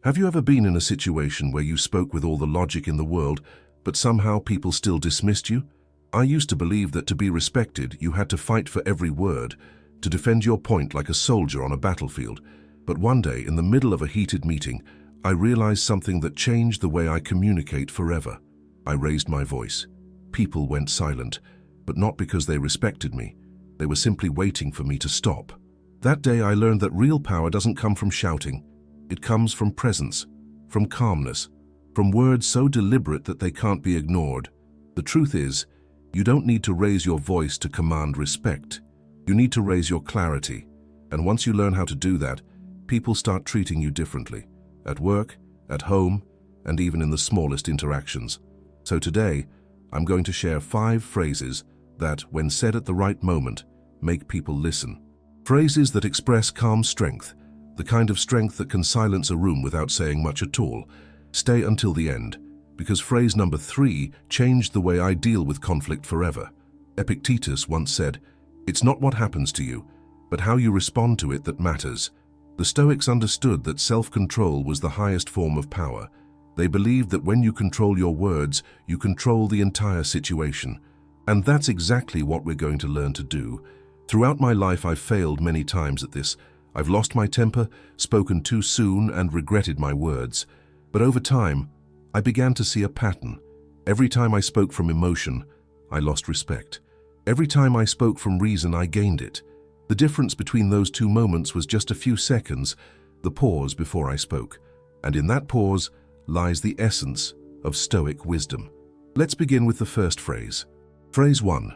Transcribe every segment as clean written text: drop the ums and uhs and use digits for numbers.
Have you ever been in a situation where you spoke with all the logic in the world, but somehow people still dismissed you? I used to believe that to be respected, you had to fight for every word, to defend your point like a soldier on a battlefield. But one day, in the middle of a heated meeting, I realized something that changed the way I communicate forever. I raised my voice. People went silent, but not because they respected me. They were simply waiting for me to stop. That day I learned that real power doesn't come from shouting. It comes from presence, from calmness, from words so deliberate that they can't be ignored. The truth is, you don't need to raise your voice to command respect. You need to raise your clarity. And once you learn how to do that, people start treating you differently. At work, at home, and even in the smallest interactions. So today, I'm going to share 5 phrases that, when said at the right moment, make people listen. Phrases that express calm strength, the kind of strength that can silence a room without saying much at all. Stay until the end, because phrase number 3 changed the way I deal with conflict forever. Epictetus once said, "It's not what happens to you, but how you respond to it that matters." The Stoics understood that self-control was the highest form of power. They believed that when you control your words, you control the entire situation. And that's exactly what we're going to learn to do. Throughout my life, I've failed many times at this. I've lost my temper, spoken too soon, and regretted my words. But over time, I began to see a pattern. Every time I spoke from emotion, I lost respect. Every time I spoke from reason, I gained it. The difference between those 2 moments was just a few seconds, the pause before I spoke. And in that pause lies the essence of Stoic wisdom. Let's begin with the first phrase. Phrase 1.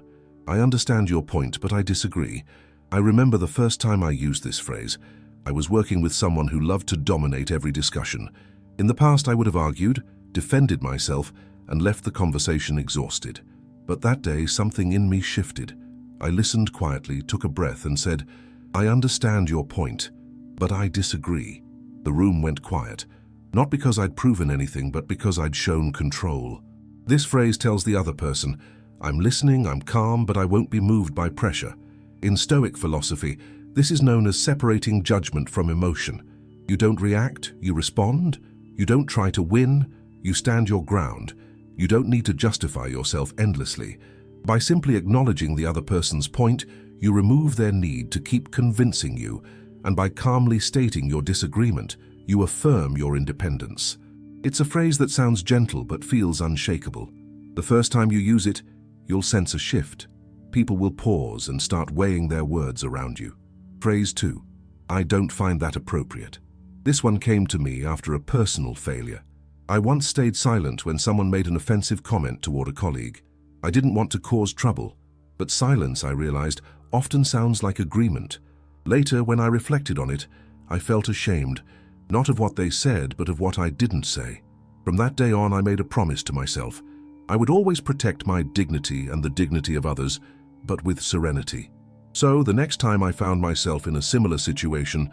I understand your point, but I disagree. I remember the first time I used this phrase. I was working with someone who loved to dominate every discussion. In the past, I would have argued, defended myself, and left the conversation exhausted. But that day, something in me shifted. I listened quietly, took a breath, and said, "I understand your point, but I disagree." The room went quiet, not because I'd proven anything, but because I'd shown control. This phrase tells the other person, I'm listening, I'm calm, but I won't be moved by pressure. In Stoic philosophy, this is known as separating judgment from emotion. You don't react, you respond. You don't try to win, you stand your ground. You don't need to justify yourself endlessly. By simply acknowledging the other person's point, you remove their need to keep convincing you, and by calmly stating your disagreement, you affirm your independence. It's a phrase that sounds gentle but feels unshakable. The first time you use it, you'll sense a shift. People will pause and start weighing their words around you. Phrase 2. I don't find that appropriate. This one came to me after a personal failure. I once stayed silent when someone made an offensive comment toward a colleague. I didn't want to cause trouble, but silence, I realized, often sounds like agreement. Later, when I reflected on it, I felt ashamed, not of what they said, but of what I didn't say. From that day on, I made a promise to myself. I would always protect my dignity and the dignity of others, but with serenity. So, the next time I found myself in a similar situation,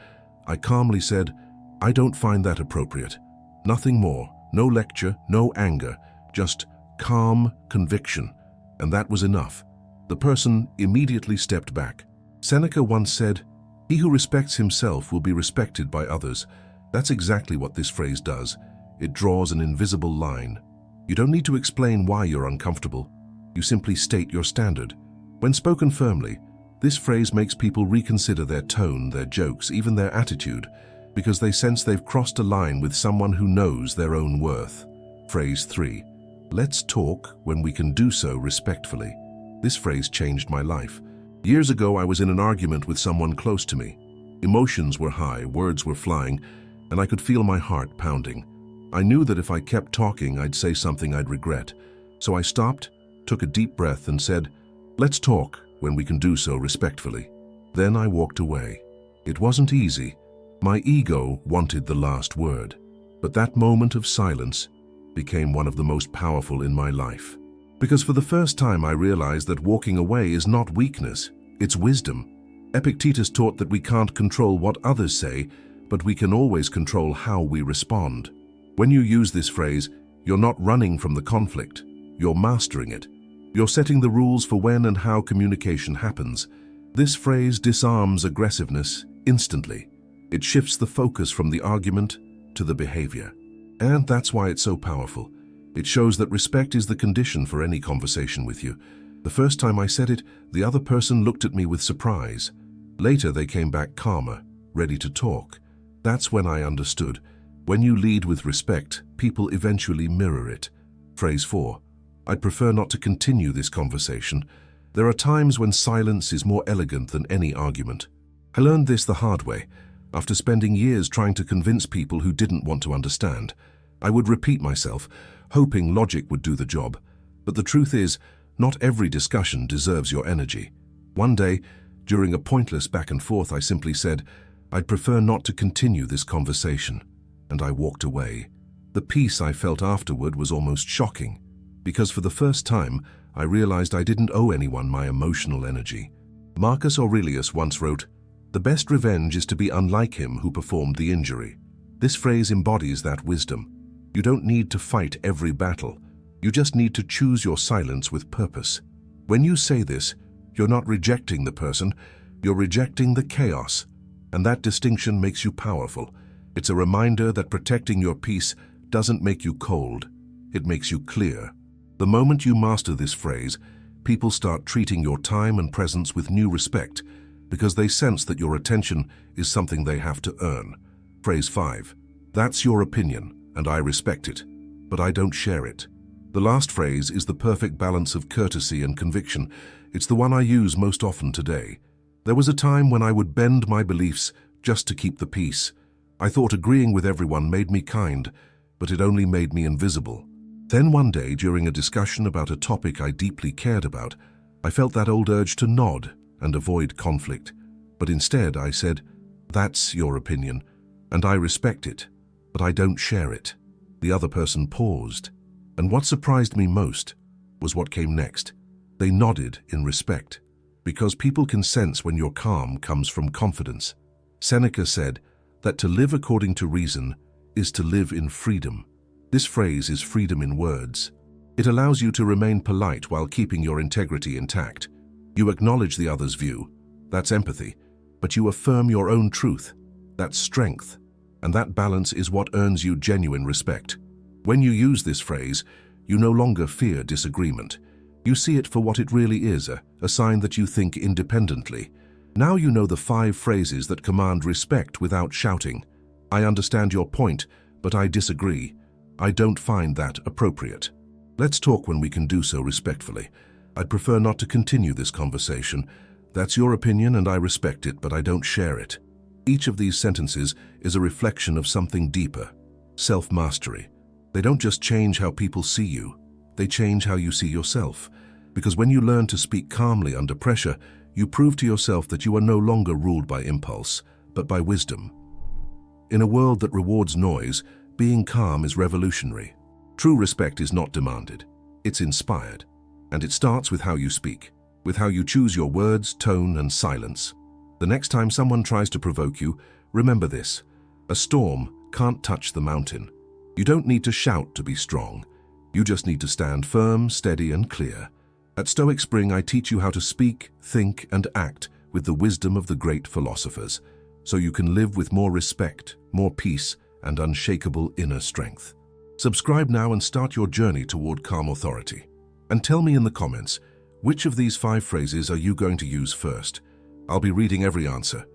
I calmly said, I don't find that appropriate. Nothing more, no lecture, no anger, just calm conviction. And that was enough. The person immediately stepped back. Seneca once said, he who respects himself will be respected by others. That's exactly what this phrase does. It draws an invisible line. You don't need to explain why you're uncomfortable. You simply state your standard. When spoken firmly, this phrase makes people reconsider their tone, their jokes, even their attitude, because they sense they've crossed a line with someone who knows their own worth. Phrase 3. Let's talk when we can do so respectfully. This phrase changed my life. Years ago, I was in an argument with someone close to me. Emotions were high, words were flying, and I could feel my heart pounding. I knew that if I kept talking, I'd say something I'd regret. So I stopped, took a deep breath, and said, let's talk when we can do so respectfully. Then I walked away. It wasn't easy. My ego wanted the last word. But that moment of silence became one of the most powerful in my life. Because for the first time I realized that walking away is not weakness, it's wisdom. Epictetus taught that we can't control what others say, but we can always control how we respond. When you use this phrase, you're not running from the conflict, you're mastering it. You're setting the rules for when and how communication happens. This phrase disarms aggressiveness instantly. It shifts the focus from the argument to the behavior. And that's why it's so powerful. It shows that respect is the condition for any conversation with you. The first time I said it, the other person looked at me with surprise. Later, they came back calmer, ready to talk. That's when I understood. When you lead with respect, people eventually mirror it. Phrase 4. I'd prefer not to continue this conversation. There are times when silence is more elegant than any argument. I learned this the hard way. After spending years trying to convince people who didn't want to understand, I would repeat myself, hoping logic would do the job. But the truth is, not every discussion deserves your energy. One day, during a pointless back and forth, I simply said, I'd prefer not to continue this conversation. And I walked away. The peace I felt afterward was almost shocking, because for the first time, I realized I didn't owe anyone my emotional energy. Marcus Aurelius once wrote, "The best revenge is to be unlike him who performed the injury." This phrase embodies that wisdom. You don't need to fight every battle. You just need to choose your silence with purpose. When you say this, you're not rejecting the person, you're rejecting the chaos. And that distinction makes you powerful. It's a reminder that protecting your peace doesn't make you cold. It makes you clear. The moment you master this phrase, people start treating your time and presence with new respect because they sense that your attention is something they have to earn. Phrase 5. That's your opinion, and I respect it, but I don't share it. The last phrase is the perfect balance of courtesy and conviction. It's the one I use most often today. There was a time when I would bend my beliefs just to keep the peace. I thought agreeing with everyone made me kind, but it only made me invisible. Then one day, during a discussion about a topic I deeply cared about, I felt that old urge to nod and avoid conflict. But instead I said, "That's your opinion, and I respect it, but I don't share it." The other person paused, and what surprised me most was what came next. They nodded in respect, because people can sense when your calm comes from confidence. Seneca said that to live according to reason is to live in freedom. This phrase is freedom in words. It allows you to remain polite while keeping your integrity intact. You acknowledge the other's view. That's empathy. But you affirm your own truth. That's strength. And that balance is what earns you genuine respect. When you use this phrase, you no longer fear disagreement. You see it for what it really is, a sign that you think independently. Now you know the 5 phrases that command respect without shouting. I understand your point, but I disagree. I don't find that appropriate. Let's talk when we can do so respectfully. I'd prefer not to continue this conversation. That's your opinion and I respect it, but I don't share it. Each of these sentences is a reflection of something deeper. Self-mastery. They don't just change how people see you, they change how you see yourself. Because when you learn to speak calmly under pressure, you prove to yourself that you are no longer ruled by impulse, but by wisdom. In a world that rewards noise, being calm is revolutionary. True respect is not demanded, it's inspired. And it starts with how you speak, with how you choose your words, tone, and silence. The next time someone tries to provoke you, remember this: a storm can't touch the mountain. You don't need to shout to be strong. You just need to stand firm, steady, and clear. At Stoic Spring, I teach you how to speak, think, and act with the wisdom of the great philosophers, so you can live with more respect, more peace, and unshakable inner strength. Subscribe now and start your journey toward calm authority. And tell me in the comments, which of these 5 phrases are you going to use first? I'll be reading every answer.